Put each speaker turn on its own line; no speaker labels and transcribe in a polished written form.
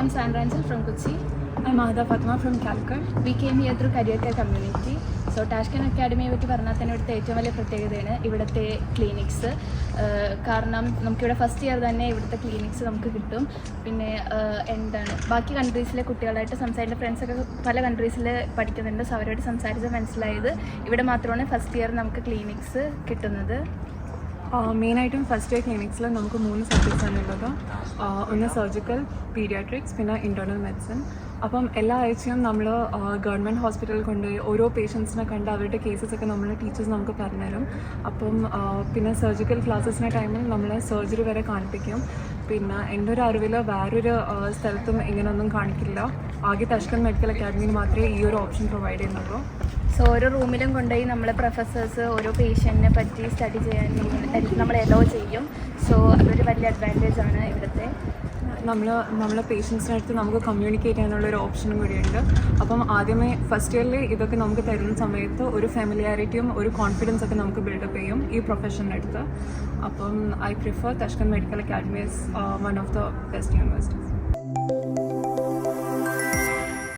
am Sandra Angel from Kochi.
I'm Mahada Fatma from Calicut.
We came here through Career Care community. So ടാഷ്കൻ അക്കാഡമിയെ പറ്റി പറഞ്ഞാൽ തന്നെ ഇവിടുത്തെ ഏറ്റവും വലിയ പ്രത്യേകതയാണ് ഇവിടുത്തെ ക്ലിനിക്സ്. കാരണം നമുക്കിവിടെ ഫസ്റ്റ് ഇയർ തന്നെ ഇവിടുത്തെ ക്ലിനിക്സ് നമുക്ക് കിട്ടും. പിന്നെ എന്താണ് ബാക്കി കൺട്രീസിലെ കുട്ടികളായിട്ട് സംസാരിച്ച ഫ്രണ്ട്സൊക്കെ പല കൺട്രീസിൽ പഠിക്കുന്നുണ്ട്. സോ അവരോട് സംസാരിച്ച് മനസ്സിലായത് ഇവിടെ മാത്രമാണ് ഫസ്റ്റ് ഇയർ നമുക്ക് ക്ലിനിക്സ് കിട്ടുന്നത്.
മെയിനായിട്ടും ഫസ്റ്റ് ഇയർ ക്ലിനിക്സിൽ നമുക്ക് 3 സബ്ജക്ട്സാണ് ഉള്ളത്. ഒന്ന് സർജിക്കൽ, പീഡിയാട്രിക്സ്, പിന്നെ ഇൻറ്റേർണൽ മെഡിസിൻ. അപ്പം എല്ലാ ആഴ്ചയും നമ്മൾ ഗവൺമെൻറ് ഹോസ്പിറ്റലിൽ കൊണ്ടുപോയി ഓരോ പേഷ്യൻസിനെ കണ്ട് അവരുടെ കേസസൊക്കെ നമ്മൾ ടീച്ചേഴ്സ് നമുക്ക് പറഞ്ഞുതരും. അപ്പം പിന്നെ സർജിക്കൽ ക്ലാസ്സസിൻ്റെ ടൈമിൽ നമ്മൾ സർജറി വരെ കാണിപ്പിക്കും. പിന്നെ എൻ്റെ ഒരു അറിവിൽ വേറൊരു സ്ഥലത്തും ഇങ്ങനെയൊന്നും കാണിക്കില്ല. ആകെ തഷ്കൻ മെഡിക്കൽ അക്കാഡമിയിൽ മാത്രമേ ഈ ഒരു ഓപ്ഷൻ പ്രൊവൈഡ് ചെയ്യുന്നുള്ളൂ.
സോ ഓരോ റൂമിലും കൊണ്ടുപോയി നമ്മളെ പ്രൊഫസേഴ്സ് ഓരോ പേഷ്യൻറ്റിനെ പറ്റി സ്റ്റഡി ചെയ്യാൻ നമ്മൾ എലോ ചെയ്യും. സോ അതൊരു വലിയ അഡ്വാൻറ്റേജ് ആണ് ഇവിടുത്തെ.
നമ്മളെ പേഷ്യൻസിനടുത്ത് നമുക്ക് കമ്മ്യൂണിക്കേറ്റ് ചെയ്യാനുള്ളൊരു ഓപ്ഷനും കൂടിയുണ്ട്. അപ്പം ആദ്യമേ ഫസ്റ്റ് ഇയറിൽ ഇതൊക്കെ നമുക്ക് തരുന്ന സമയത്ത് ഒരു ഫെമിലിയാരിറ്റിയും ഒരു കോൺഫിഡൻസ് ഒക്കെ നമുക്ക് ബിൽഡപ്പ് ചെയ്യും ഈ പ്രൊഫഷൻ്റെ അടുത്ത്. അപ്പം I prefer തഷ്കൻ medical academy is one of the best universities.